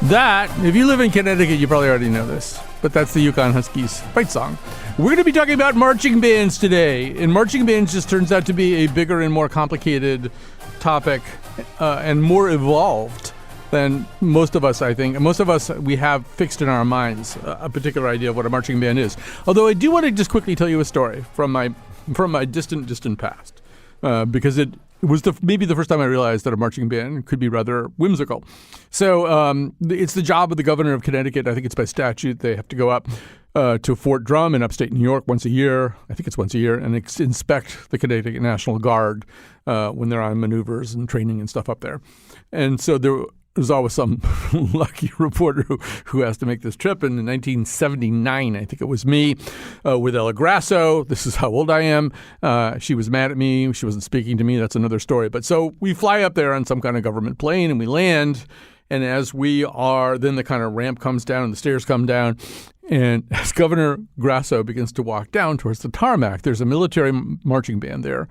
That, if you live in Connecticut, you probably already know this, but that's the Yukon Huskies fight song. We're going to be talking about marching bands today, and marching bands just turns out to be a bigger and more complicated topic and more evolved than most of us, I think. Most of us, we have fixed in our minds a particular idea of what a marching band is. Although I do want to just quickly tell you a story from my distant past, because it was maybe the first time I realized that a marching band could be rather whimsical. So it's the job of the governor of Connecticut. I think it's by statute. They have to go up to Fort Drum in upstate New York once a year. I think it's once a year, and inspect the Connecticut National Guard when they're on maneuvers and training and stuff up there. And so there's always some lucky reporter who has to make this trip. And in 1979, I think it was me with Ella Grasso. This is how old I am. She was mad at me. She wasn't speaking to me. That's another story. But so we fly up there on some kind of government plane and we land. And as we are, then the kind of ramp comes down and the stairs come down. And as Governor Grasso begins to walk down towards the tarmac, there's a military marching band there.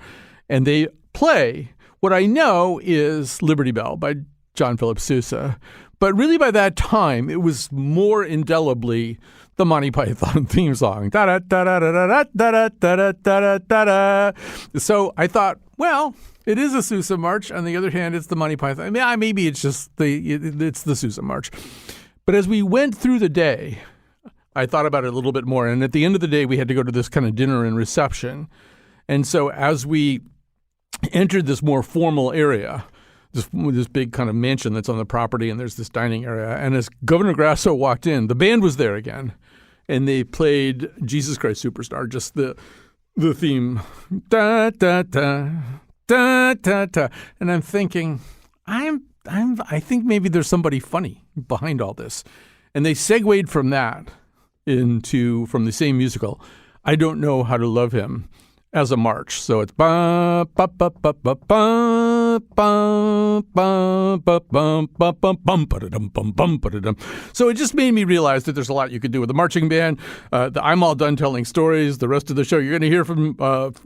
And they play what I know is Liberty Bell by John Philip Sousa. But really by that time, it was more indelibly the Monty Python theme song. Da-da-da-da-da-da-da-da-da-da-da-da. So I thought, well, it is a Sousa march. On the other hand, it's the Monty Python. I mean, maybe it's just it's the Sousa march. But as we went through the day, I thought about it a little bit more. And at the end of the day, we had to go to this kind of dinner and reception. And so as we entered this more formal area, this big kind of mansion that's on the property, and there's this dining area. And as Governor Grasso walked in, the band was there again, and they played Jesus Christ Superstar, just the theme, da da da da da da. And I'm thinking, I think maybe there's somebody funny behind all this, and they segued from that from the same musical, I Don't Know How to Love Him, as a march. So it's ba ba ba ba ba ba ba ba ba bum bum bum bum ba-da-dum bum bum ba-da-dum. So it just made me realize that there's a lot you could do with a marching band. I'm all done telling stories. The rest of the show, you're going to hear from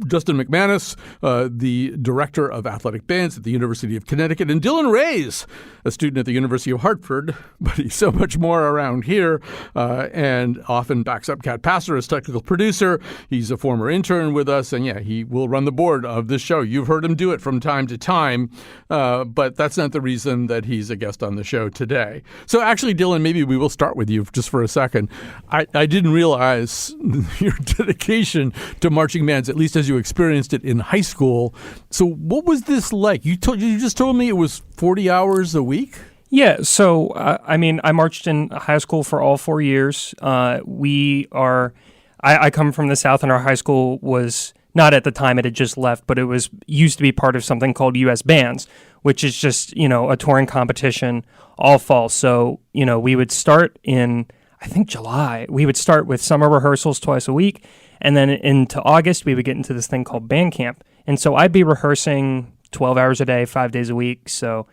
Justin McManus, the director of athletic bands at the University of Connecticut, and Dylan Reyes, a student at the University of Hartford, but he's so much more around here and often backs up Kat Passer as technical producer. He's a former intern with us, and yeah, he will run the board of this show. You've heard him do it from time to time, but that's not the reason that he's a guest on the show today. So actually, Dylan, maybe we will start with you just for a second. I didn't realize your dedication to marching bands, at least as you experienced it in high school. So what was this like? You just told me it was 40 hours a week? Yeah, so, I marched in high school for all 4 years. I come from the South, and our high school was, not at the time, it had just left, but it used to be part of something called U.S. Bands, which is just, a touring competition all fall. So, we would start in, I think, July. We would start with summer rehearsals twice a week, and then into August, we would get into this thing called band camp. And so I'd be rehearsing 12 hours a day, 5 days a week, so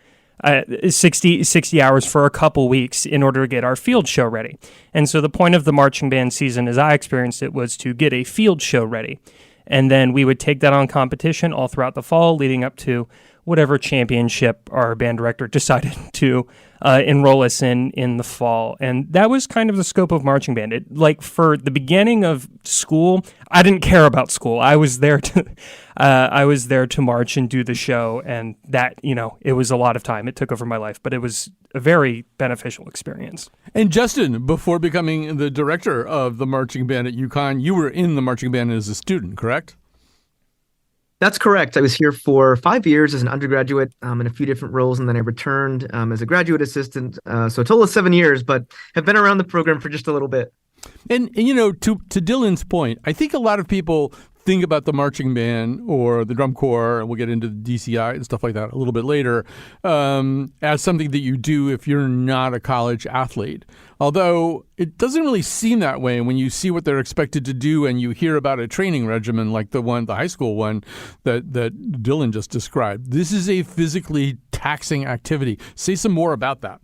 60 hours for a couple weeks in order to get our field show ready. And so the point of the marching band season, as I experienced it, was to get a field show ready. And then we would take that on competition all throughout the fall, leading up to whatever championship our band director decided to enroll us in the fall. And that was kind of the scope of marching band. For the beginning of school, I didn't care about school. I was there to march and do the show, and that, it was a lot of time. It took over my life, but it was a very beneficial experience. And Justin, before becoming the director of the marching band at UConn, you were in the marching band as a student, correct? That's correct. I was here for 5 years as an undergraduate in a few different roles, and then I returned as a graduate assistant. So a total of 7 years, but have been around the program for just a little bit. And to Dylan's point, I think a lot of people think about the marching band or the drum corps, and we'll get into the DCI and stuff like that a little bit later, as something that you do if you're not a college athlete. Although it doesn't really seem that way when you see what they're expected to do and you hear about a training regimen like the high school one that Dylan just described. This is a physically taxing activity. Say some more about that.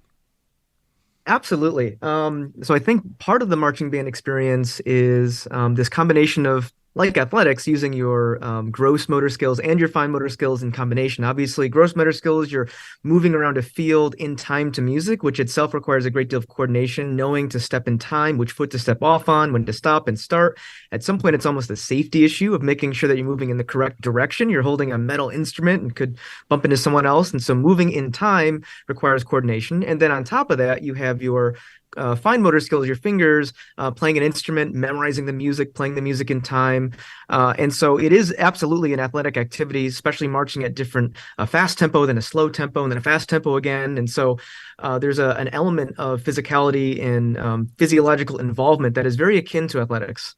Absolutely. So I think part of the marching band experience is this combination of like athletics, using your gross motor skills and your fine motor skills in combination. Obviously, gross motor skills, you're moving around a field in time to music, which itself requires a great deal of coordination, knowing to step in time, which foot to step off on, when to stop and start. At some point, it's almost a safety issue of making sure that you're moving in the correct direction. You're holding a metal instrument and could bump into someone else. And so moving in time requires coordination. And then on top of that, you have your fine motor skills, your fingers, playing an instrument, memorizing the music, playing the music in time. And so it is absolutely an athletic activity, especially marching at different fast tempo, then a slow tempo, and then a fast tempo again. And so there's an element of physicality and physiological involvement that is very akin to athletics.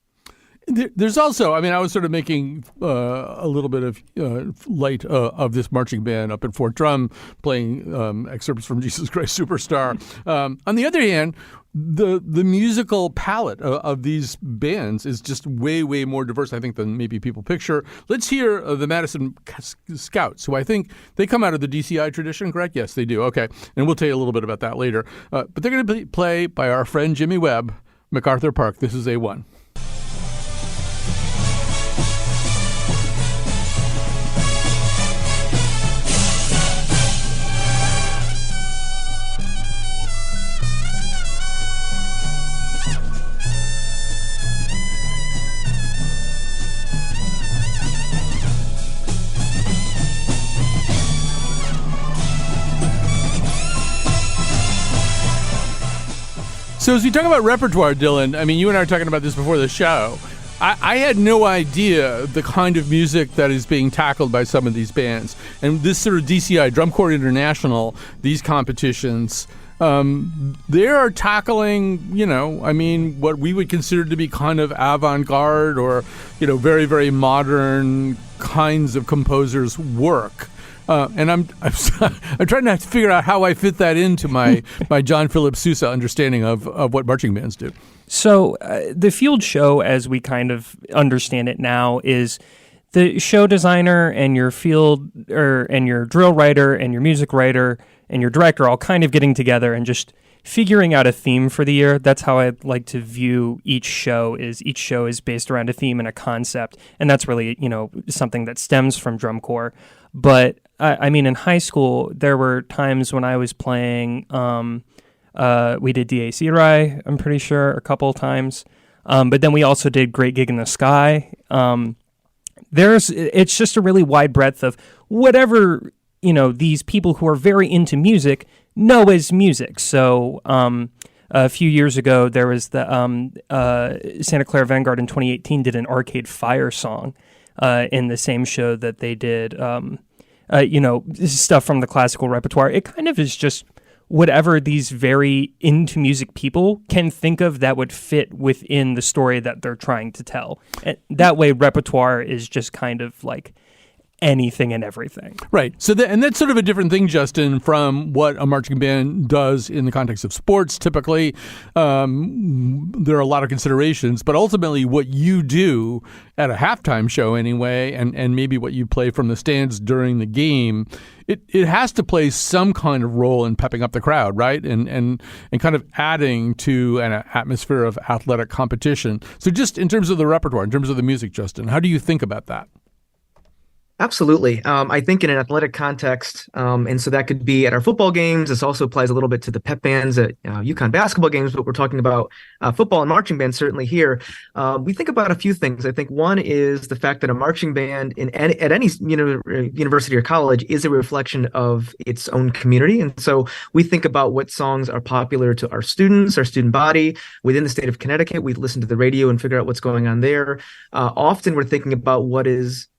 There's also, I mean, I was sort of making a little bit of light of this marching band up in Fort Drum, playing excerpts from Jesus Christ Superstar. On the other hand, the musical palette of these bands is just way, way more diverse, I think, than maybe people picture. Let's hear the Madison Scouts, who I think they come out of the DCI tradition, correct? Yes, they do. Okay. And we'll tell you a little bit about that later. But they're going to play by our friend Jimmy Webb, MacArthur Park. This is A1. So as we talk about repertoire, Dylan, I mean, you and I were talking about this before the show. I had no idea the kind of music that is being tackled by some of these bands. And this sort of DCI, Drum Corps International, these competitions, they are tackling, you know, I mean, what we would consider to be kind of avant-garde or, you know, very, very modern kinds of composers' work. And I'm trying to figure out how I fit that into my John Philip Sousa understanding of what marching bands do. So the field show, as we kind of understand it now, is the show designer and your and your drill writer and your music writer and your director all kind of getting together and just figuring out a theme for the year. That's how I like to view each show is based around a theme and a concept. And that's really, you know, something that stems from drum corps. But I mean, in high school, there were times when I was playing, we did DAC Rye, I'm pretty sure, a couple of times. But then we also did Great Gig in the Sky. It's just a really wide breadth of whatever, you know, these people who are very into music know as music. So a few years ago, there was the Santa Clara Vanguard in 2018 did an Arcade Fire song in the same show that they did, you know, stuff from the classical repertoire. It kind of is just whatever these very into music people can think of that would fit within the story that they're trying to tell. And that way, repertoire is just kind of like anything and everything. Right. So and that's sort of a different thing, Justin, from what a marching band does in the context of sports. Typically, there are a lot of considerations, but ultimately what you do at a halftime show anyway, and maybe what you play from the stands during the game, it has to play some kind of role in pepping up the crowd, right? And kind of adding to an atmosphere of athletic competition. So just in terms of the repertoire, in terms of the music, Justin, how do you think about that? Absolutely. I think in an athletic context, and so that could be at our football games. This also applies a little bit to the pep bands at UConn basketball games, but we're talking about football and marching bands certainly here. We think about a few things. I think one is the fact that a marching band at any university or college is a reflection of its own community. And so we think about what songs are popular to our students, our student body. Within the state of Connecticut, we listen to the radio and figure out what's going on there. Often we're thinking about what is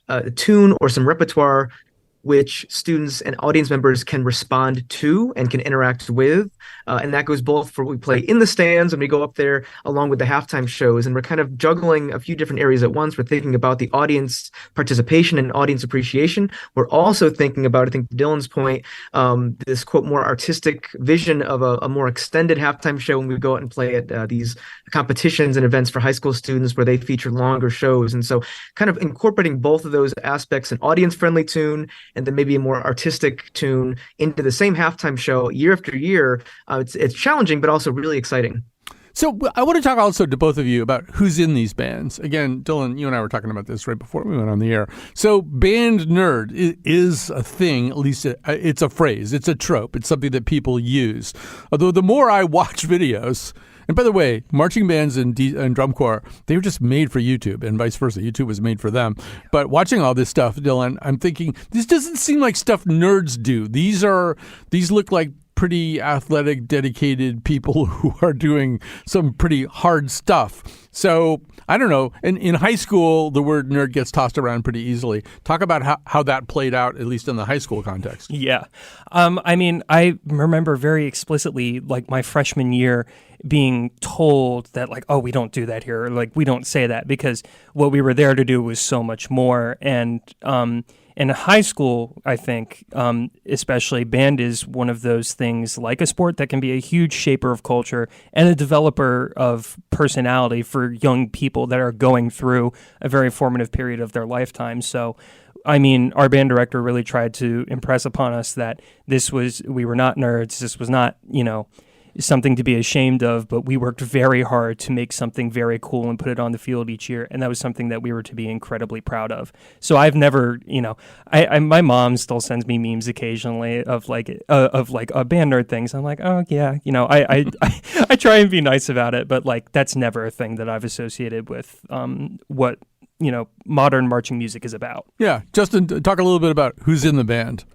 a tune or some repertoire which students and audience members can respond to and can interact with. And that goes both for what we play in the stands when we go up there, along with the halftime shows. And we're kind of juggling a few different areas at once. We're thinking about the audience participation and audience appreciation. We're also thinking about, I think, Dylan's point, this, quote, more artistic vision of a more extended halftime show when we go out and play at these competitions and events for high school students where they feature longer shows. And so kind of incorporating both of those aspects, an audience-friendly tune and then maybe a more artistic tune into the same halftime show year after year, it's challenging, but also really exciting. So I want to talk also to both of you about who's in these bands. Again, Dylan, you and I were talking about this right before we went on the air. So band nerd is a thing, at least it's a phrase, it's a trope, it's something that people use. Although the more I watch videos, and by the way, marching bands and drum corps, they were just made for YouTube and vice versa. YouTube was made for them. But watching all this stuff, Dylan, I'm thinking, this doesn't seem like stuff nerds do. These look like pretty athletic, dedicated people who are doing some pretty hard stuff. So I don't know. In high school, the word nerd gets tossed around pretty easily. Talk about how that played out, at least in the high school context. Yeah. I mean, I remember very explicitly, like my freshman year, being told that, like, oh, we don't do that here. Or, like, we don't say that, because what we were there to do was so much more. And in high school, I think, especially, band is one of those things, like a sport, that can be a huge shaper of culture and a developer of personality for young people that are going through a very formative period of their lifetime. So, I mean, our band director really tried to impress upon us that we were not nerds. This was not, something to be ashamed of, but we worked very hard to make something very cool and put it on the field each year, and that was something that we were to be incredibly proud of. So I've never, my mom still sends me memes occasionally of like a band nerd things. I'm like, oh yeah, I try and be nice about it, but like that's never a thing that I've associated with what modern marching music is about. Yeah, Justin, talk a little bit about who's in the band.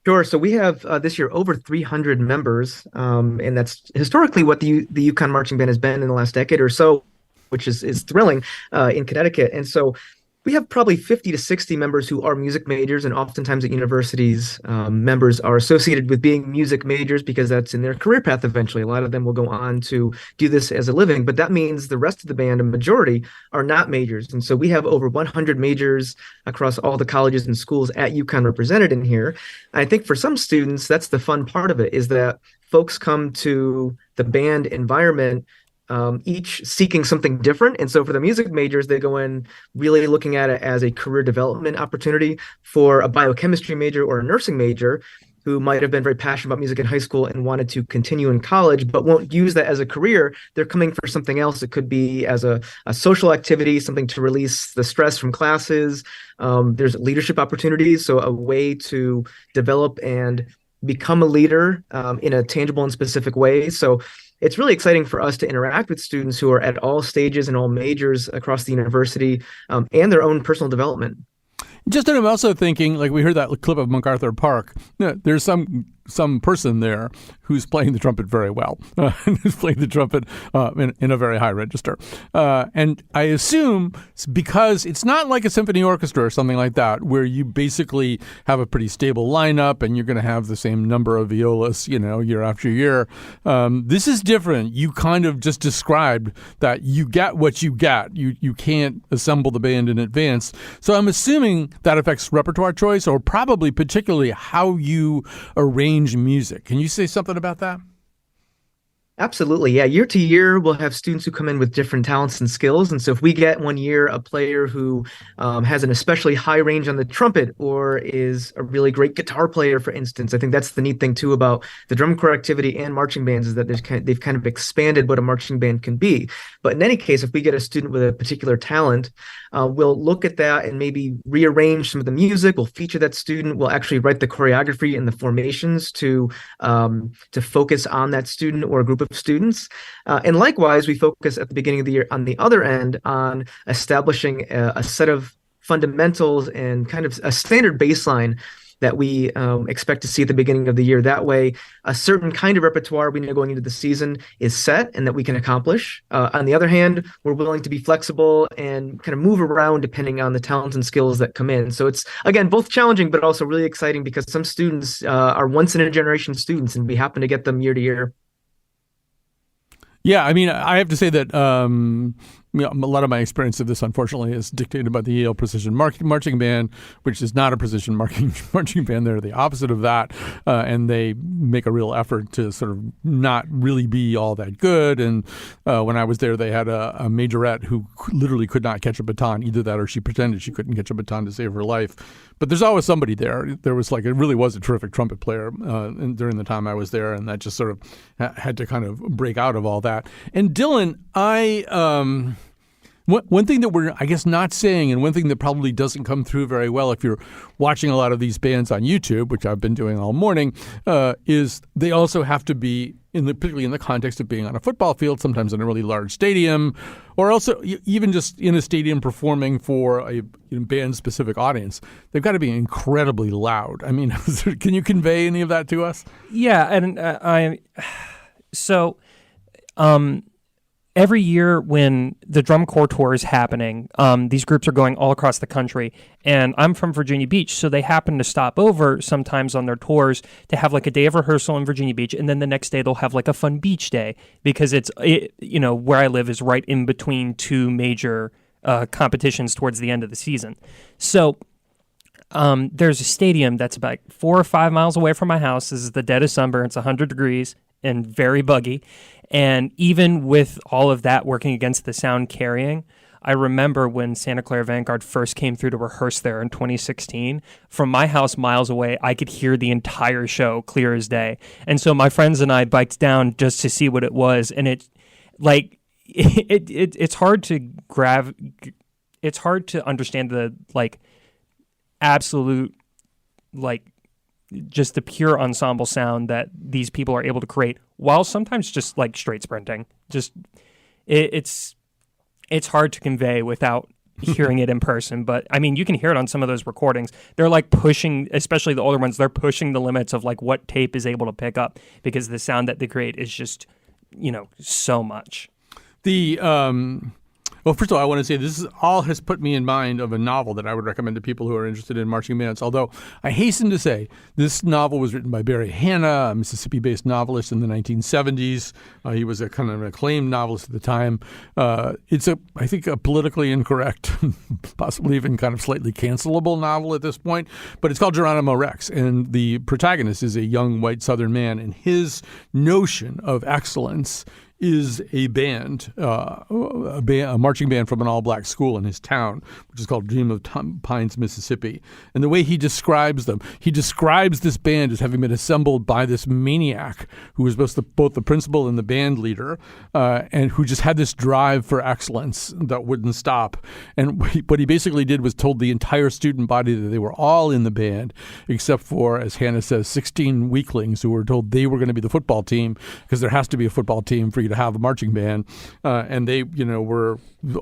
Sure. So we have this year over 300 members, and that's historically what the UConn Marching Band has been in the last decade or so, which is thrilling in Connecticut. And so we have probably 50 to 60 members who are music majors, and oftentimes at universities, members are associated with being music majors because that's in their career path eventually. A lot of them will go on to do this as a living, but that means the rest of the band, a majority, are not majors. And so we have over 100 majors across all the colleges and schools at UConn represented in here. And I think for some students, that's the fun part of it, is that folks come to the band environment each seeking something different. And so for the music majors, they go in really looking at it as a career development opportunity. For a biochemistry major or a nursing major who might have been very passionate about music in high school and wanted to continue in college, but won't use that as a career, they're coming for something else. It could be as a social activity, something to release the stress from classes. There's leadership opportunities, so a way to develop and become a leader in a tangible and specific way. So it's really exciting for us to interact with students who are at all stages and all majors across the university and their own personal development. Justin, I'm also thinking, like we heard that clip of MacArthur Park, there's some person there who's playing the trumpet very well, who's playing the trumpet in a very high register. And I assume because it's not like a symphony orchestra or something like that, where you basically have a pretty stable lineup and you're going to have the same number of violas, year after year. This is different. You kind of just described that you get what you get. You can't assemble the band in advance. So I'm assuming that affects repertoire choice, or probably particularly how you arrange music. Can you say something about that? Absolutely. Yeah. Year to year, we'll have students who come in with different talents and skills. And so if we get one year a player who has an especially high range on the trumpet, or is a really great guitar player, for instance, I think that's the neat thing too about the drum corps activity and marching bands, is that they've kind of expanded what a marching band can be. But in any case, if we get a student with a particular talent, we'll look at that and maybe rearrange some of the music. We'll feature that student. We'll actually write the choreography and the formations to focus on that student or a group of students. And likewise, we focus at the beginning of the year on the other end on establishing a set of fundamentals and kind of a standard baseline that we expect to see at the beginning of the year. That way, a certain kind of repertoire we know going into the season is set and that we can accomplish. On the other hand, we're willing to be flexible and kind of move around depending on the talents and skills that come in. So it's, again, both challenging, but also really exciting because some students are once-in-a-generation students, and we happen to get them year to year. Yeah, I mean, I have to say that a lot of my experience of this, unfortunately, is dictated by the Yale Precision Marching Band, which is not a precision marching band. They're the opposite of that, and they make a real effort to sort of not really be all that good. And when I was there, they had a majorette who literally could not catch a baton, either that or she pretended she couldn't catch a baton to save her life. But there's always somebody there. There was it really was a terrific trumpet player during the time I was there, and that just sort of had to kind of break out of all that. And Dylan, one thing that we're, I guess, not saying, and one thing that probably doesn't come through very well if you're watching a lot of these bands on YouTube, which I've been doing all morning, is they also have to be, particularly in the context of being on a football field, sometimes in a really large stadium, or also even just in a stadium performing for a band-specific audience. They've got to be incredibly loud. I mean, can you convey any of that to us? Yeah, and every year when the drum corps tour is happening, these groups are going all across the country. And I'm from Virginia Beach, so they happen to stop over sometimes on their tours to have like a day of rehearsal in Virginia Beach, and then the next day they'll have like a fun beach day because where I live is right in between two major competitions towards the end of the season. So there's a stadium that's about 4 or 5 miles away from my house. This is the dead of summer. It's 100 degrees and very buggy. And even with all of that working against the sound carrying, I remember when Santa Clara Vanguard first came through to rehearse there in 2016, from my house miles away, I could hear the entire show clear as day. And so my friends and I biked down just to see what it was. And it's hard to it's hard to understand the absolute just the pure ensemble sound that these people are able to create while sometimes just straight sprinting. Just it's hard to convey without hearing it in person. But I mean, you can hear it on some of those recordings. They're pushing, especially the older ones, they're pushing the limits of what tape is able to pick up because the sound that they create is just, so much. Well, first of all, I want to say this all has put me in mind of a novel that I would recommend to people who are interested in marching bands. Although I hasten to say this novel was written by Barry Hannah, a Mississippi-based novelist in the 1970s. He was a kind of an acclaimed novelist at the time. It's I think a politically incorrect, possibly even kind of slightly cancelable novel at this point. But it's called Geronimo Rex, and the protagonist is a young white Southern man, and his notion of excellence is a band, a marching band from an all-black school in his town, which is called Dream of Pines, Mississippi. And the way he describes them, he describes this band as having been assembled by this maniac who was both the principal and the band leader, and who just had this drive for excellence that wouldn't stop. And what he basically did was told the entire student body that they were all in the band, except for, as Hannah says, 16 weaklings who were told they were going to be the football team because there has to be a football team for you to have a marching band, and they, were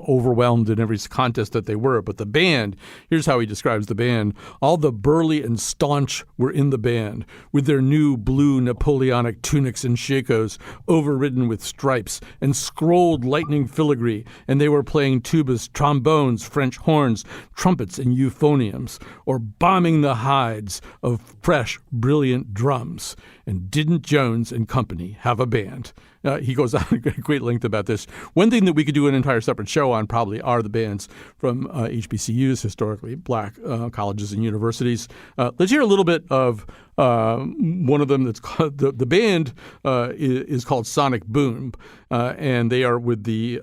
overwhelmed in every contest that they were. But the band, here's how he describes the band: all the burly and staunch were in the band, with their new blue Napoleonic tunics and shakos overridden with stripes and scrolled lightning filigree, and they were playing tubas, trombones, French horns, trumpets, and euphoniums, or bombing the hides of fresh, brilliant drums. And didn't Jones and company have a band? He goes on at great length about this. One thing that we could do an entire separate show on probably are the bands from HBCUs, historically black colleges and universities. Let's hear a little bit of one of them. That's called, the band is called Sonic Boom, and they are with the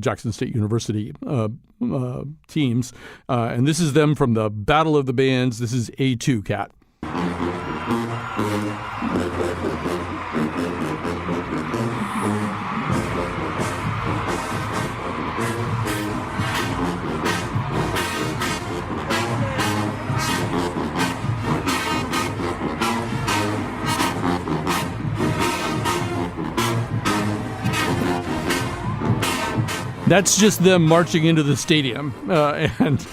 Jackson State University teams, and this is them from the Battle of the Bands. This is A2 Cat. That's just them marching into the stadium, and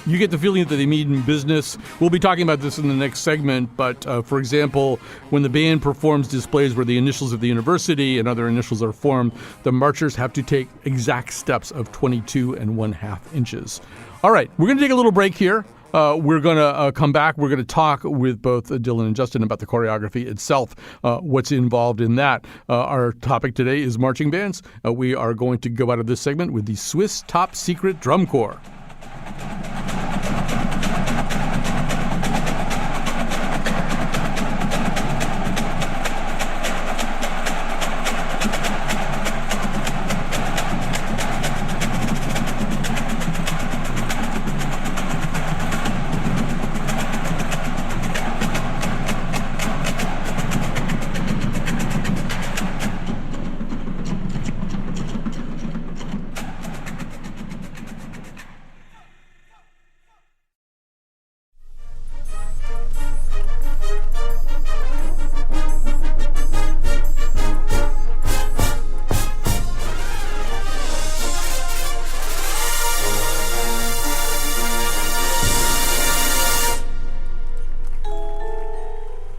you get the feeling that they mean business. We'll be talking about this in the next segment, but for example, when the band performs displays where the initials of the university and other initials are formed, the marchers have to take exact steps of 22 1/2 inches. All right, we're going to take a little break here. We're going to come back. We're going to talk with both Dylan and Justin about the choreography itself, what's involved in that. Our topic today is marching bands. We are going to go out of this segment with the Swiss Top Secret Drum Corps.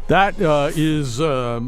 That is a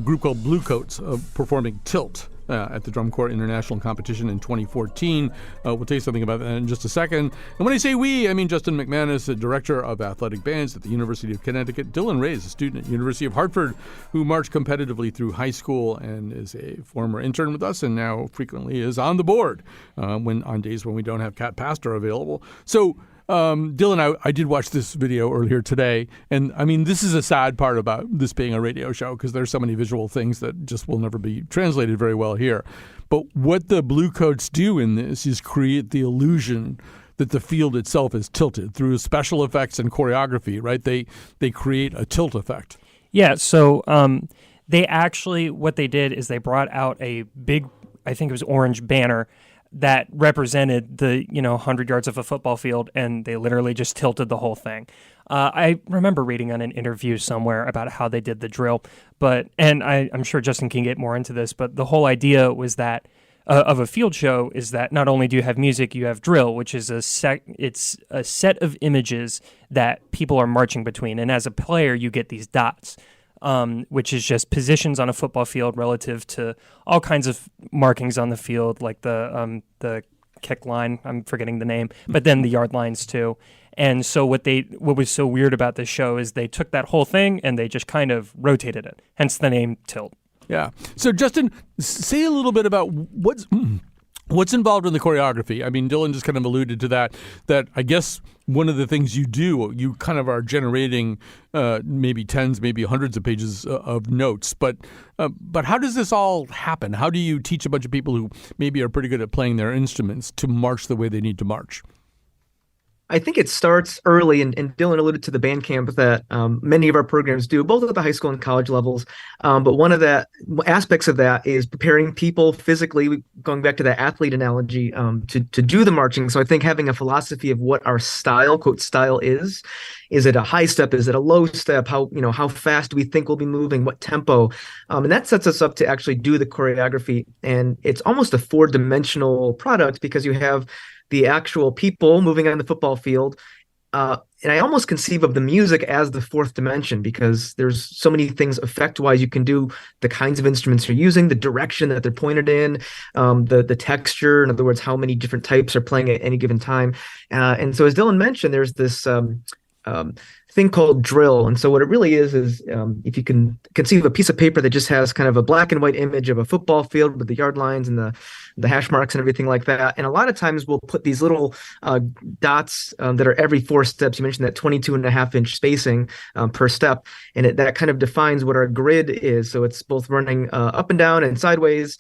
group called Bluecoats performing Tilt at the Drum Corps International Competition in 2014. We'll tell you something about that in just a second. And when I say we, I mean Justin McManus, the Director of Athletic Bands at the University of Connecticut, Dylan Reyes, a student at University of Hartford who marched competitively through high school and is a former intern with us and now frequently is on the board on days when we don't have Cat Pastor available. So Dylan, I did watch this video earlier today, and I mean, this is a sad part about this being a radio show because there's so many visual things that just will never be translated very well here. But what the Bluecoats do in this is create the illusion that the field itself is tilted through special effects and choreography, right? They create a tilt effect. Yeah, so they actually, what they did is they brought out a big, I think it was orange banner that represented the 100 yards of a football field, and they literally just tilted the whole thing. I remember reading on an interview somewhere about how they did the drill, and I'm sure Justin can get more into this, but the whole idea was that of a field show is that not only do you have music, you have drill, which is it's a set of images that people are marching between, and as a player, you get these dots. Which is just positions on a football field relative to all kinds of markings on the field, like the kick line, I'm forgetting the name, but then the yard lines too. And so what was so weird about this show is they took that whole thing and they just kind of rotated it, hence the name Tilt. Yeah. So Justin, say a little bit about what's involved in the choreography. I mean, Dylan just kind of alluded to that I guess one of the things you do, you kind of are generating maybe tens, maybe hundreds of pages of notes. But how does this all happen? How do you teach a bunch of people who maybe are pretty good at playing their instruments to march the way they need to march? I think it starts early, and Dylan alluded to the band camp that many of our programs do, both at the high school and college levels. But one of the aspects of that is preparing people physically, going back to that athlete analogy, to do the marching. So I think having a philosophy of what our style, quote, style is it a high step? Is it a low step? How fast do we think we'll be moving? What tempo? And that sets us up to actually do the choreography. And it's almost a 4-dimensional product because you have the actual people moving on the football field. And I almost conceive of the music as the 4th dimension because there's so many things effect-wise you can do, the kinds of instruments you're using, the direction that they're pointed in, the texture, in other words, how many different types are playing at any given time. And so as Dylan mentioned, there's this thing called drill. And so what it really is if you can conceive a piece of paper that just has kind of a black and white image of a football field with the yard lines and the hash marks and everything like that. And a lot of times we'll put these little dots that are every 4 steps. You mentioned that 22.5-inch spacing per step. And that kind of defines what our grid is. So it's both running up and down and sideways,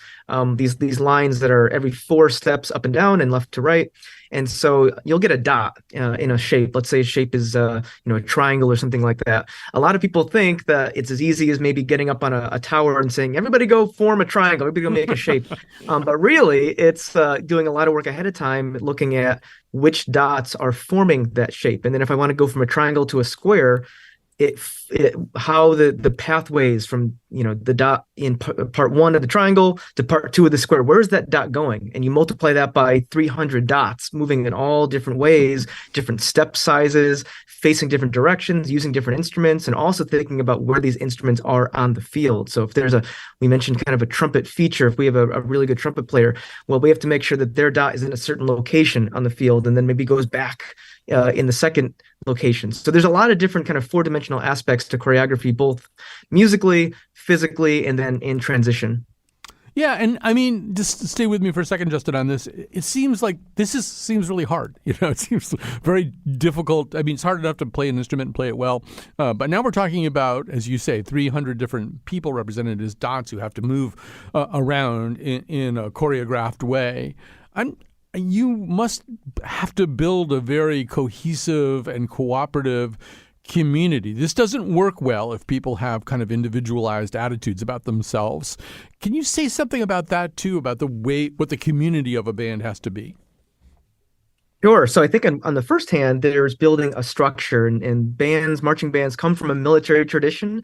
these lines that are every 4 steps up and down and left to right. And so you'll get a dot in a shape. Let's say a shape is a triangle or something like that. A lot of people think that it's as easy as maybe getting up on a tower and saying, everybody go form a triangle, everybody go make a shape. But really, it's doing a lot of work ahead of time, looking at which dots are forming that shape. And then if I want to go from a triangle to a square, how the pathways from the dot in part 1 of the triangle to part 2 of the square, where's that dot going? And you multiply that by 300 dots moving in all different ways, different step sizes, facing different directions, using different instruments, and also thinking about where these instruments are on the field. So if we mentioned kind of a trumpet feature, if we have a really good trumpet player, well, we have to make sure that their dot is in a certain location on the field and then maybe goes back in the second location. So there's a lot of different kind of four-dimensional aspects to choreography, both musically, physically, and then in transition. Yeah, and I mean, just stay with me for a second, Justin, on this. It seems like seems really hard. It seems very difficult. I mean, it's hard enough to play an instrument and play it well, but now we're talking about, as you say, 300 different people represented as dots who have to move around in a choreographed way. You must have to build a very cohesive and cooperative community. This doesn't work well if people have kind of individualized attitudes about themselves. Can you say something about that too, about what the community of a band has to be? Sure. So I think on the first hand, there's building a structure, and marching bands come from a military tradition.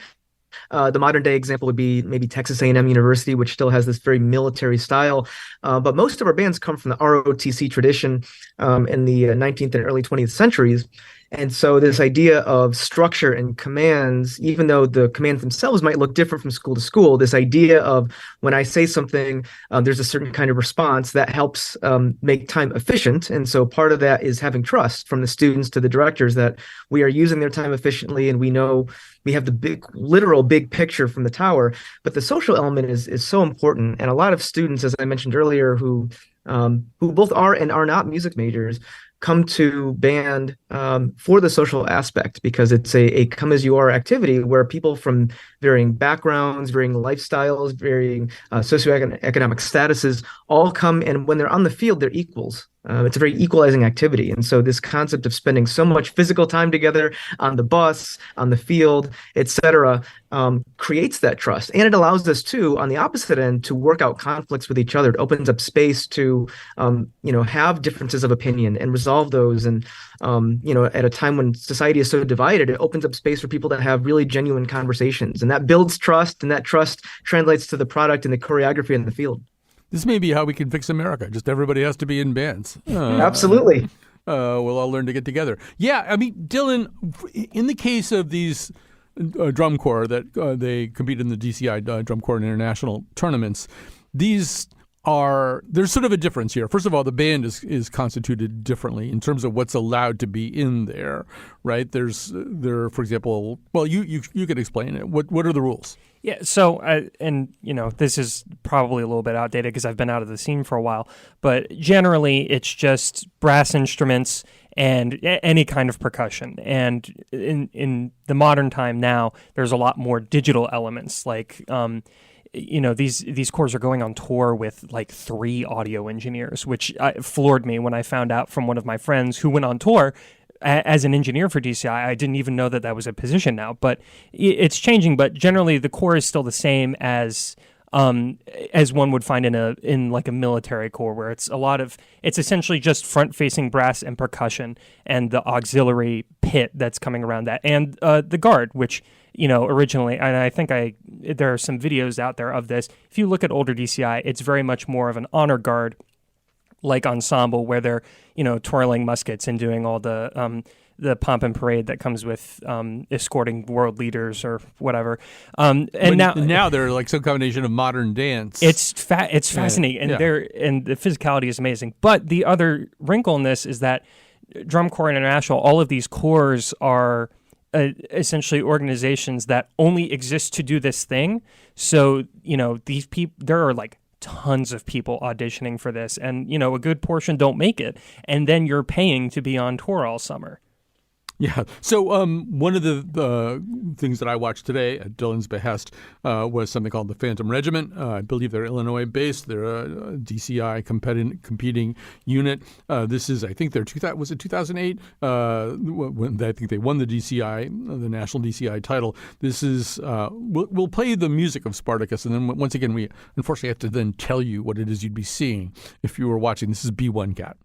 The modern day example would be maybe Texas A&M University, which still has this very military style. But most of our bands come from the ROTC tradition in the 19th and early 20th centuries. And so this idea of structure and commands, even though the commands themselves might look different from school to school, this idea of when I say something, there's a certain kind of response that helps make time efficient. And so part of that is having trust from the students to the directors that we are using their time efficiently, and we know we have the literal big picture from the tower. But the social element is so important. And a lot of students, as I mentioned earlier, who both are and are not music majors, come to band for the social aspect, because it's a come as you are activity where people from varying backgrounds, varying lifestyles, varying socioeconomic statuses all come, and when they're on the field, they're equals. It's a very equalizing activity. And so this concept of spending so much physical time together on the bus, on the field, etc., creates that trust. And it allows us to, on the opposite end, to work out conflicts with each other. It opens up space to, have differences of opinion and resolve those. And, at a time when society is so divided, it opens up space for people to have really genuine conversations. And that builds trust, and that trust translates to the product and the choreography in the field. This may be how we can fix America. Just everybody has to be in bands. Absolutely. We'll all learn to get together. Yeah, I mean, Dylan, in the case of these drum corps that they compete in the DCI Drum Corps International tournaments, there's sort of a difference here. First of all, the band is constituted differently in terms of what's allowed to be in there, right? For example, well, you could explain it. What are the rules? Yeah, so, this is probably a little bit outdated because I've been out of the scene for a while, but generally it's just brass instruments and any kind of percussion. And in the modern time now, there's a lot more digital elements, like these corps are going on tour with like 3 audio engineers, which floored me when I found out from one of my friends who went on tour as an engineer for DCI. I didn't even know that was a position now, but it's changing. But generally, the corps is still the same as one would find in like a military corps, where it's essentially just front-facing brass and percussion, and the auxiliary pit that's coming around that, and the guard, which originally, and I think there are some videos out there of this. If you look at older DCI, it's very much more of an honor guard like ensemble, where they're twirling muskets and doing all the pomp and parade that comes with escorting world leaders or whatever. Now they're like some combination of modern dance. It's fascinating, and and the physicality is amazing. But the other wrinkle in this is that Drum Corps International, all of these corps are essentially organizations that only exist to do this thing. So these people, there are like tons of people auditioning for this, and a good portion don't make it, and then you're paying to be on tour all summer. Yeah. So one of the things that I watched today at Dylan's behest was something called the Phantom Regiment. I believe they're Illinois-based. They're a DCI competing unit. This is, I think, was it 2008? When I think they won the DCI, the national DCI title. This is we'll play the music of Spartacus, and then once again, we unfortunately have to then tell you what it is you'd be seeing if you were watching. This is B1 Cat.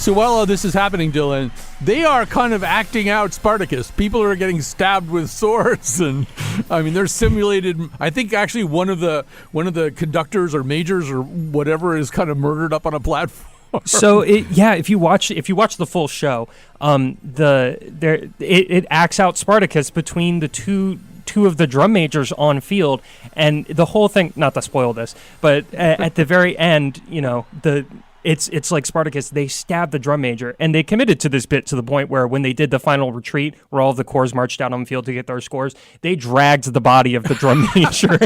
So while all this is happening, Dylan, they are kind of acting out Spartacus. People are getting stabbed with swords, and I mean they're simulated. I think actually one of the conductors or majors or whatever is kind of murdered up on a platform. So if you watch the full show, it acts out Spartacus between the two of the drum majors on field, and the whole thing. Not to spoil this, but at the very end, it's like Spartacus. They stabbed the drum major, and they committed to this bit to the point where when they did the final retreat, where all of the corps marched out on the field to get their scores, they dragged the body of the drum major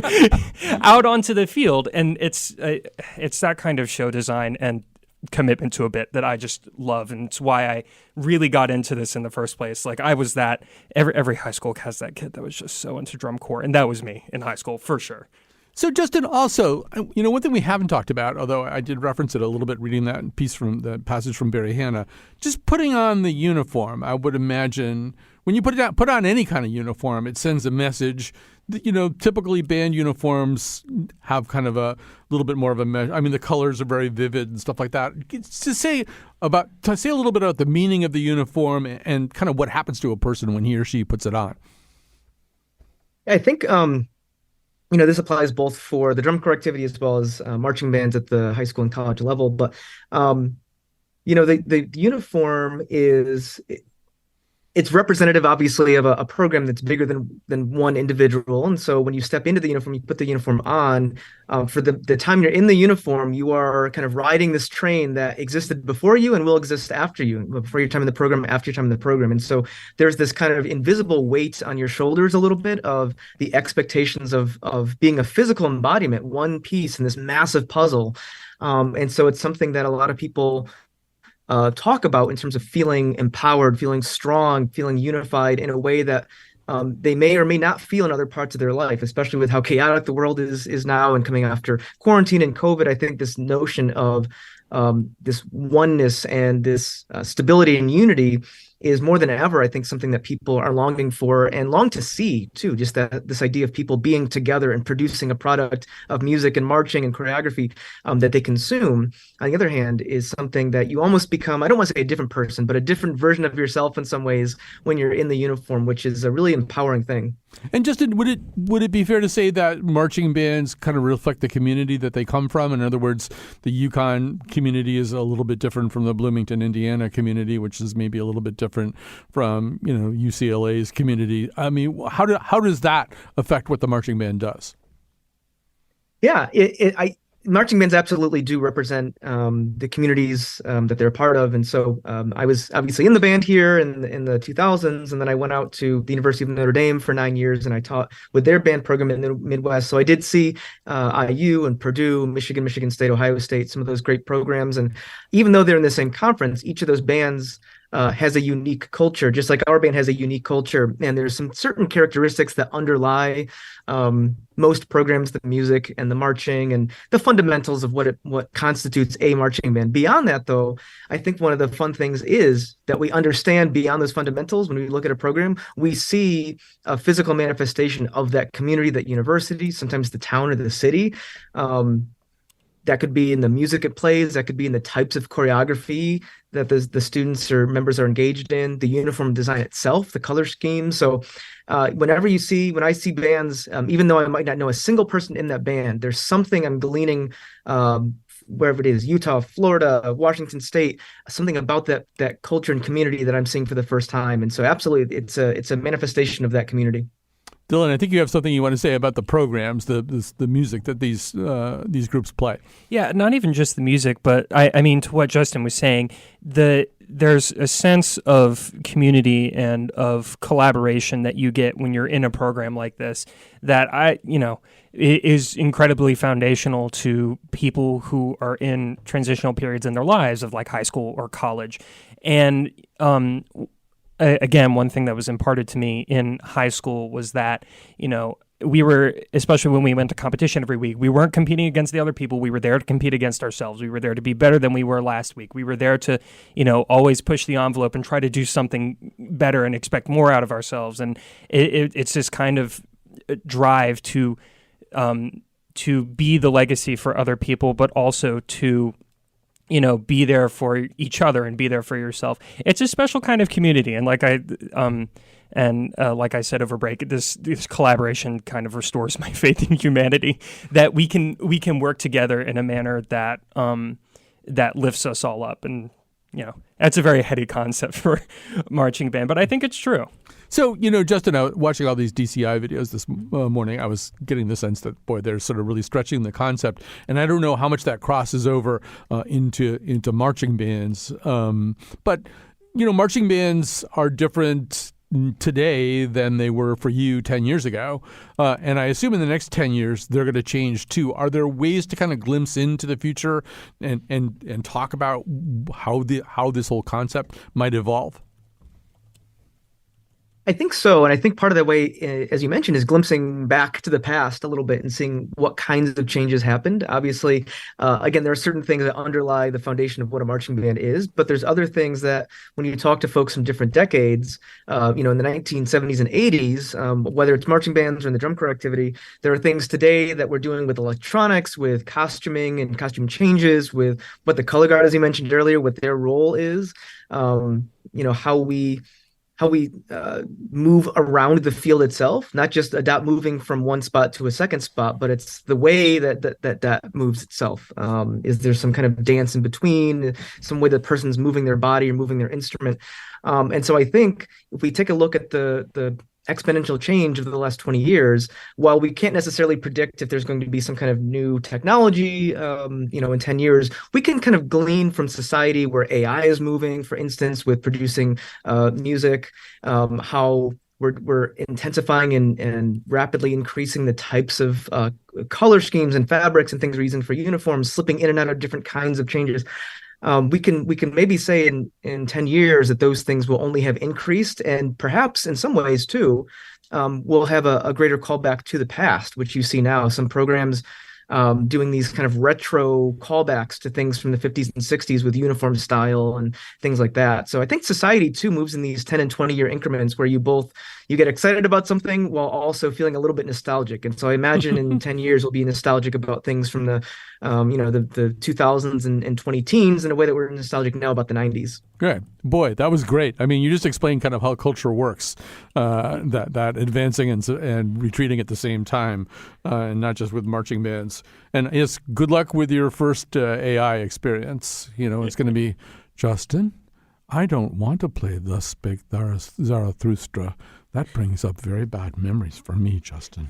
out onto the field, and it's that kind of show design and commitment to a bit that I just love, and it's why I really got into this in the first place. Like I was that every high school has that kid that was just so into drum corps, and that was me in high school for sure. So Justin, also, one thing we haven't talked about, although I did reference it a little bit reading that piece from the passage from Barry Hanna, just putting on the uniform. I would imagine when you put on any kind of uniform, it sends a message. Typically band uniforms have kind of a little bit more of a measure. I mean, the colors are very vivid and stuff like that. To say a little bit about the meaning of the uniform and kind of what happens to a person when he or she puts it on. I think, this applies both for the drum corps activity as well as marching bands at the high school and college level. But, the uniform it's representative, obviously, of a program that's bigger than one individual. And so when you step into the uniform, you put the uniform on. For the time you're in the uniform, you are kind of riding this train that existed before you and will exist after you, before your time in the program, after your time in the program. And so there's this kind of invisible weight on your shoulders a little bit of the expectations of being a physical embodiment, one piece in this massive puzzle. And so it's something that a lot of people talk about in terms of feeling empowered, feeling strong, feeling unified in a way that they may or may not feel in other parts of their life, especially with how chaotic the world is now and coming after quarantine and COVID. I think this notion of this oneness and this stability and unity is more than ever, I think, something that people are longing for and long to see too. Just this idea of people being together and producing a product of music and marching and choreography that they consume, on the other hand, is something that you almost become, I don't want to say a different person, but a different version of yourself in some ways when you're in the uniform, which is a really empowering thing. And Justin, would it be fair to say that marching bands kind of reflect the community that they come from? In other words, the Yukon community is a little bit different from the Bloomington, Indiana community, which is maybe a little bit different from UCLA's community. I mean, how does that affect what the marching band does? Yeah, marching bands absolutely do represent the communities that they're a part of. And so I was obviously in the band here in the 2000s, and then I went out to the University of Notre Dame for 9 years, and I taught with their band program in the Midwest. So I did see IU and Purdue, Michigan State, Ohio State, some of those great programs. And even though they're in the same conference, each of those bands has a unique culture, just like our band has a unique culture. And there's some certain characteristics that underlie most programs, the music and the marching and the fundamentals of what constitutes a marching band. Beyond that, though, I think one of the fun things is that we understand beyond those fundamentals, when we look at a program, we see a physical manifestation of that community, that university, sometimes the town or the city. That could be in the music it plays. That could be in the types of choreography that the students or members are engaged in, the uniform design itself, the color scheme. So when I see bands, even though I might not know a single person in that band, there's something I'm gleaning wherever it is, Utah, Florida, Washington State, something about that culture and community that I'm seeing for the first time. And so absolutely, it's a manifestation of that community. Dylan, I think you have something you want to say about the programs, the music that these groups play. Yeah, not even just the music, but I mean, to what Justin was saying, there's a sense of community and of collaboration that you get when you're in a program like this that is incredibly foundational to people who are in transitional periods in their lives of like high school or college. And again, one thing that was imparted to me in high school was that, we were, especially when we went to competition every week, we weren't competing against the other people. We were there to compete against ourselves. We were there to be better than we were last week. We were there to, always push the envelope and try to do something better and expect more out of ourselves. And it's this kind of drive to be the legacy for other people, but also to be there for each other and be there for yourself. It's a special kind of community. And like I said over break, this collaboration kind of restores my faith in humanity, that we can work together in a manner that that lifts us all up. And that's a very heady concept for marching band, but I think it's true. So, Justin, watching all these DCI videos this morning, I was getting the sense that, boy, they're sort of really stretching the concept. And I don't know how much that crosses over into marching bands. But, marching bands are different today than they were for you 10 years ago. And I assume in the next 10 years, they're going to change too. Are there ways to kind of glimpse into the future and talk about how this whole concept might evolve? I think so. And I think part of that way, as you mentioned, is glimpsing back to the past a little bit and seeing what kinds of changes happened. Obviously, again, there are certain things that underlie the foundation of what a marching band is, but there's other things that when you talk to folks from different decades, in the 1970s and 80s, whether it's marching bands or in the drum corps activity, there are things today that we're doing with electronics, with costuming and costume changes, with what the color guard, as you mentioned earlier, what their role is, how we move around the field itself, not just moving from one spot to a second spot, but it's the way that moves itself. Is there some kind of dance in between, some way the person's moving their body or moving their instrument? And so I think if we take a look at the exponential change over the last 20 years, while we can't necessarily predict if there's going to be some kind of new technology, in 10 years, we can kind of glean from society where AI is moving, for instance, with producing music, how we're intensifying and rapidly increasing the types of color schemes and fabrics and things we're using for uniforms, slipping in and out of different kinds of changes. We can maybe say in 10 years that those things will only have increased, and perhaps in some ways too, we'll have a greater callback to the past, which you see now. Some programs doing these kind of retro callbacks to things from the 50s and 60s with uniform style and things like that. So I think society too moves in these 10 and 20 year increments where you get excited about something while also feeling a little bit nostalgic. And so I imagine in 10 years we'll be nostalgic about things from the 2000s and 20 teens in a way that we're nostalgic now about the 90s. Great. Boy, that was great. I mean, you just explained kind of how culture works, that advancing and retreating at the same time, and not just with marching bands. And yes, good luck with your first AI experience. It's going to be, Justin, I don't want to play Thus Spake Zarathustra. That brings up very bad memories for me, Justin.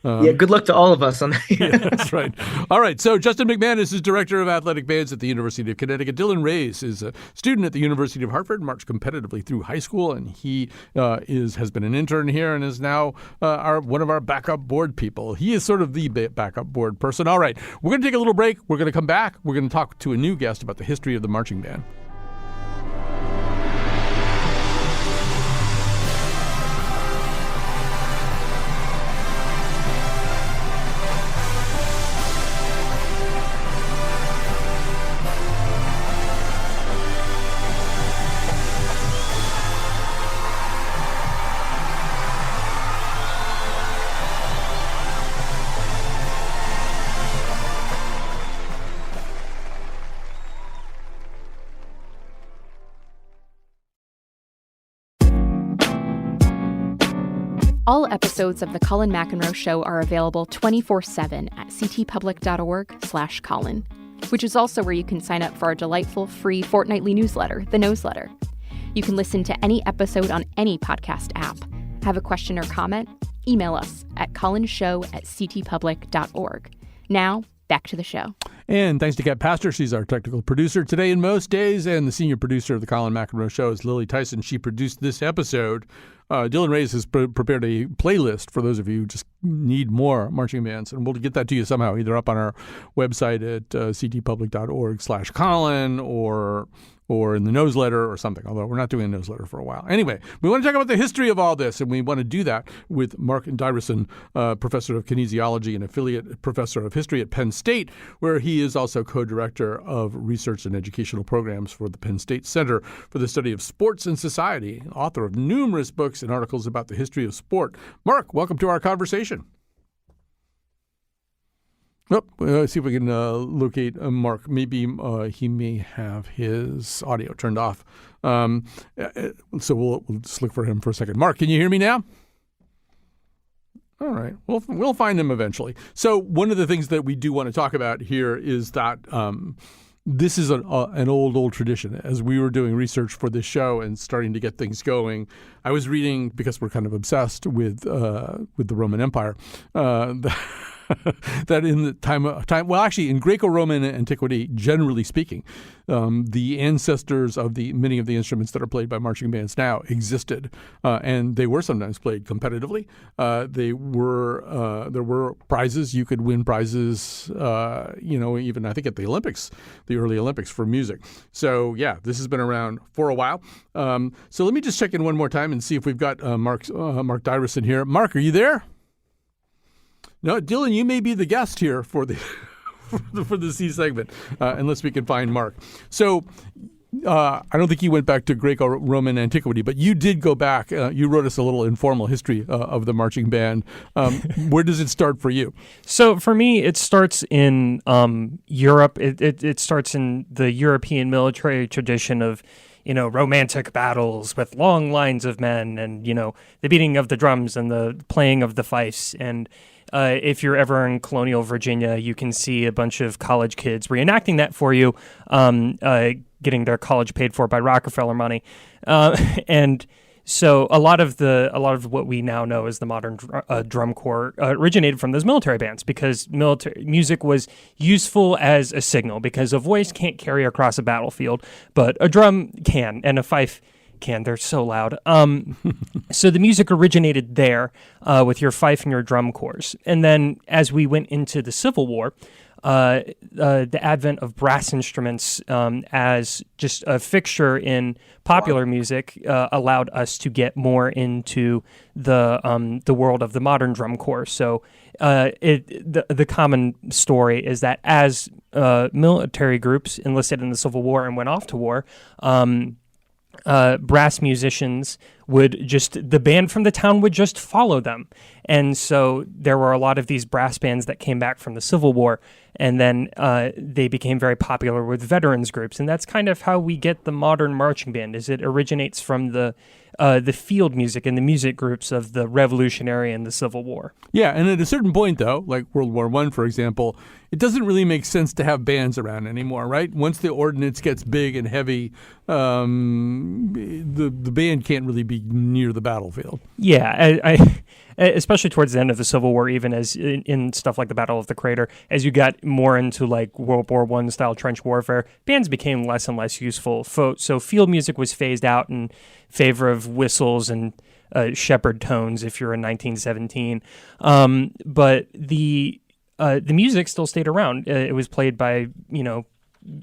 Good luck to all of us on that. Yeah, that's right. All right. So Justin McManus is Director of Athletic Bands at the University of Connecticut. Dylan Reyes is a student at the University of Hartford, marched competitively through high school, and he has been an intern here and is now one of our backup board people. He is sort of the backup board person. All right. We're going to take a little break. We're going to come back. We're going to talk to a new guest about the history of the marching band. All episodes of The Colin McEnroe Show are available 24/7 at ctpublic.org/Colin, which is also where you can sign up for our delightful free fortnightly newsletter, The Noseletter. You can listen to any episode on any podcast app. Have a question or comment? Email us at colinshow@ctpublic.org. Now, back to the show. And thanks to Kat Pastor. She's our technical producer today and most days. And the senior producer of the Colin McEnroe Show is Lily Tyson. She produced this episode. Dylan Reyes has prepared a playlist for those of you who just need more marching bands. And we'll get that to you somehow, either up on our website at ctpublic.org/Colin or in the newsletter or something, although we're not doing a newsletter for a while. Anyway, we want to talk about the history of all this, and we want to do that with Mark Dyrison, professor of kinesiology and affiliate professor of history at Penn State, where he is also co-director of research and educational programs for the Penn State Center for the Study of Sports and Society, author of numerous books and articles about the history of sport. Mark, welcome to our conversation. Oh, let's see if we can locate Mark. Maybe he may have his audio turned off. So we'll just look for him for a second. Mark, can you hear me now? All right. We'll find him eventually. So one of the things that we do want to talk about here is that this is an old tradition. As we were doing research for this show and starting to get things going, I was reading, because we're kind of obsessed with the Roman Empire, that in the time, well, actually, in Greco-Roman antiquity, generally speaking, the ancestors of many of the instruments that are played by marching bands now existed, and they were sometimes played competitively. There were prizes. You could win prizes, even I think at the Olympics, the early Olympics, for music. So yeah, this has been around for a while. So let me just check in one more time and see if we've got Mark Dyrison here. Mark, are you there? No, Dylan, you may be the guest here for the for the C segment, unless we can find Mark. So I don't think you went back to Greco-Roman antiquity, but you did go back. You wrote us a little informal history of the marching band. Where does it start for you? So for me, it starts in Europe. It starts in the European military tradition of, romantic battles with long lines of men and, the beating of the drums and the playing of the fifes. And if you're ever in colonial Virginia, you can see a bunch of college kids reenacting that for you, getting their college paid for by Rockefeller money. And so a lot of what we now know as the modern drum corps originated from those military bands, because military music was useful as a signal, because a voice can't carry across a battlefield, but a drum can, and a fife can. They're so loud. So the music originated there with your fife and your drum corps. And then as we went into the Civil War, the advent of brass instruments as just a fixture in popular music allowed us to get more into the world of the modern drum corps. So the common story is that as military groups enlisted in the Civil War and went off to war, brass musicians the band from the town would just follow them. And so there were a lot of these brass bands that came back from the Civil War, and then they became very popular with veterans groups. And that's kind of how we get the modern marching band, is it originates from the field music and the music groups of the Revolutionary and the Civil War. Yeah, and at a certain point, though, like World War I, for example, it doesn't really make sense to have bands around anymore, right? Once the ordnance gets big and heavy, the band can't really be near the battlefield. Yeah, I especially towards the end of the Civil War, even as in stuff like the Battle of the Crater, as you got more into like World War I style trench warfare, bands became less and less useful. So field music was phased out in favor of whistles and shepherd tones if you're in 1917. But the music still stayed around. It was played by,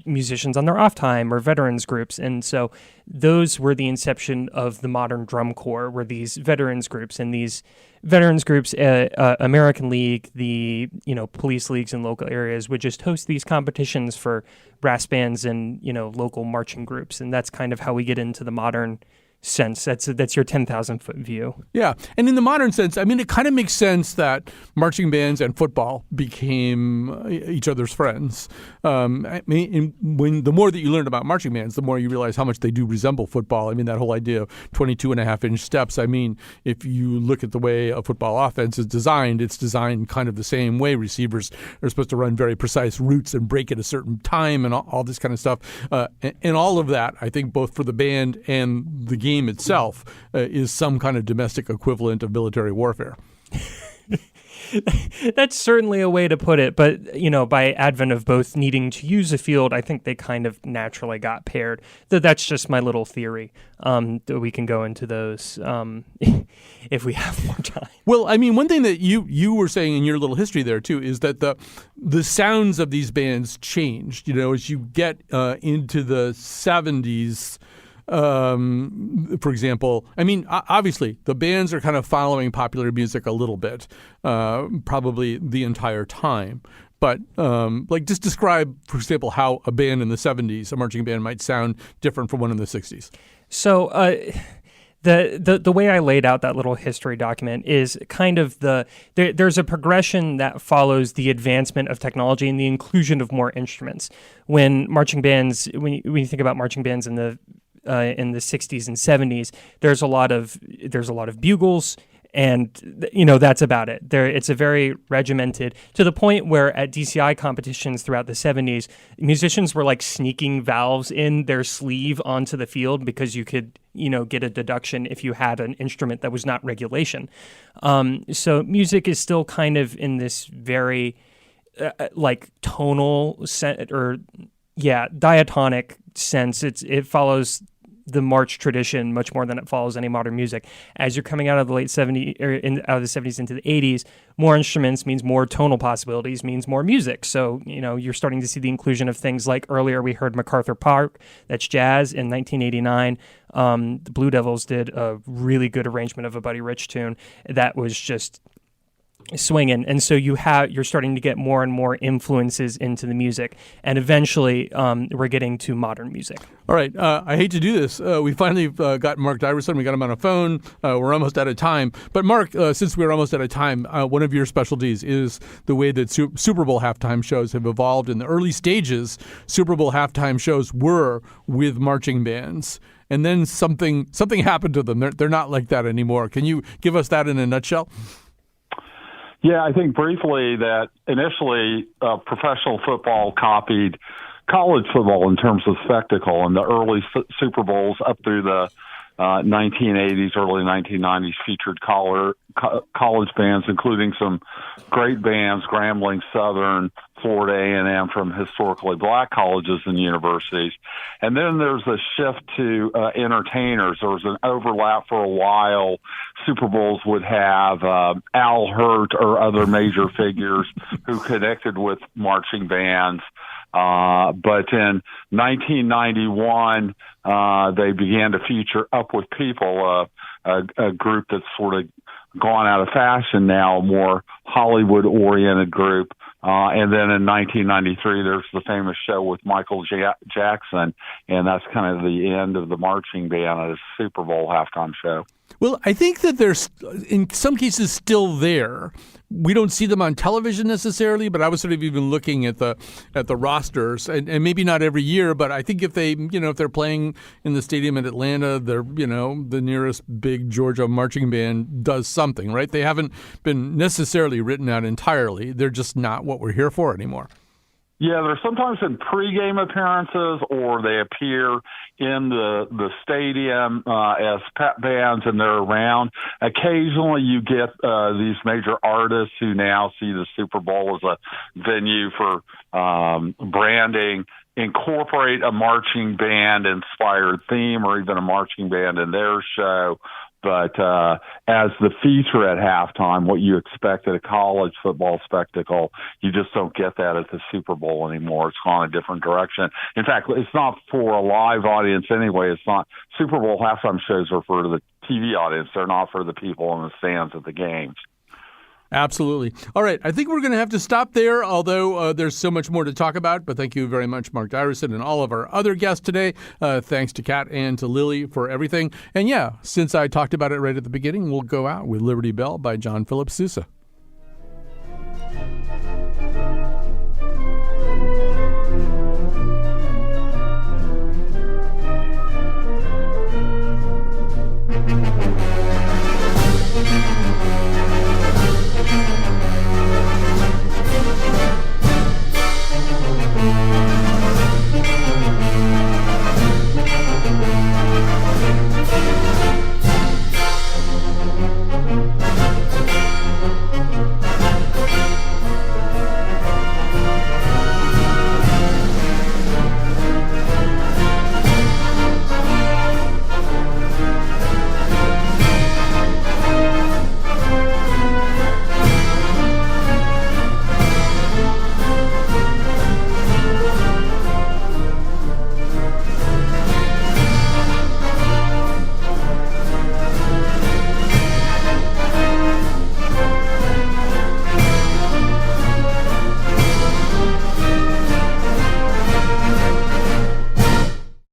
musicians on their off time or veterans groups. And so those were the inception of the modern drum corps, were these veterans groups. And these veterans groups, American League, the, police leagues in local areas would just host these competitions for brass bands and, local marching groups. And that's kind of how we get into the modern sense. That's your 10,000-foot view. Yeah. And in the modern sense, I mean, it kind of makes sense that marching bands and football became each other's friends. I mean, when the more that you learn about marching bands, the more you realize how much they do resemble football. I mean, that whole idea of 22.5-inch steps. I mean, if you look at the way a football offense is designed, it's designed kind of the same way. Receivers are supposed to run very precise routes and break at a certain time and all this kind of stuff. And all of that, I think, both for the band and the game itself is some kind of domestic equivalent of military warfare. That's certainly a way to put it, but by advent of both needing to use a field, I think they kind of naturally got paired. That's just my little theory. That we can go into those if we have more time. Well, I mean, one thing that you were saying in your little history there too is that the sounds of these bands changed. As you get into the 70s. For example, I mean, obviously, the bands are kind of following popular music a little bit, probably the entire time. But just describe, for example, how a band in the 70s, a marching band, might sound different from one in the 60s. So The way I laid out that little history document is kind of there's a progression that follows the advancement of technology and the inclusion of more instruments. When you think about marching bands in the 60s and 70s, there's a lot of bugles. And, that's about it. It's a very regimented, to the point where at DCI competitions throughout the 70s, musicians were like sneaking valves in their sleeve onto the field because you could, get a deduction if you had an instrument that was not regulation. So music is still kind of in this very tonal diatonic sense. It follows the march tradition much more than it follows any modern music. As you're coming out of the late 70s out of the 70s into the 80s, more instruments means more tonal possibilities, means more music. So, you're starting to see the inclusion of things like earlier we heard MacArthur Park, that's jazz, in 1989. The Blue Devils did a really good arrangement of a Buddy Rich tune that was just swinging, and so you're starting to get more and more influences into the music, and eventually we're getting to modern music. All right, I hate to do this. We finally got Mark Diverson. We got him on a phone. We're almost out of time. But Mark, since we're almost out of time, one of your specialties is the way that Super Bowl halftime shows have evolved. In the early stages, Super Bowl halftime shows were with marching bands. And then something happened to them. They're not like that anymore. Can you give us that in a nutshell? Yeah, I think briefly that initially professional football copied college football in terms of spectacle, and the early Super Bowls up through the 1980s, early 1990s featured college bands, including some great bands, Grambling, Southern, Florida A&M, from historically black colleges and universities. And then there's a shift to entertainers. There was an overlap for a while. Super Bowls would have Al Hirt or other major figures who connected with marching bands. But in 1991, they began to feature Up With People, a group that's sort of gone out of fashion now, a more Hollywood-oriented group. And then in 1993, there's the famous show with Michael Jackson, and that's kind of the end of the marching band at a Super Bowl halftime show. Well, I think that they're, in some cases, still there. We don't see them on television necessarily, but I was sort of even looking at the rosters, and maybe not every year, but I think if they're playing in the stadium in Atlanta, they're, the nearest big Georgia marching band does something, right? They haven't been necessarily written out entirely. They're just not what we're here for anymore. Yeah, they're sometimes in pregame appearances, or they appear in the stadium as pep bands, and they're around. Occasionally you get these major artists who now see the Super Bowl as a venue for branding, incorporate a marching band-inspired theme or even a marching band in their show. But as the feature at halftime, what you expect at a college football spectacle, you just don't get that at the Super Bowl anymore. It's gone a different direction. In fact, it's not for a live audience anyway. It's not. Super Bowl halftime shows are for the TV audience. They're not for the people in the stands at the games. Absolutely. All right. I think we're going to have to stop there, although there's so much more to talk about. But thank you very much, Mark Diverson, and all of our other guests today. Thanks to Kat and to Lily for everything. And yeah, since I talked about it right at the beginning, we'll go out with Liberty Bell by John Philip Sousa.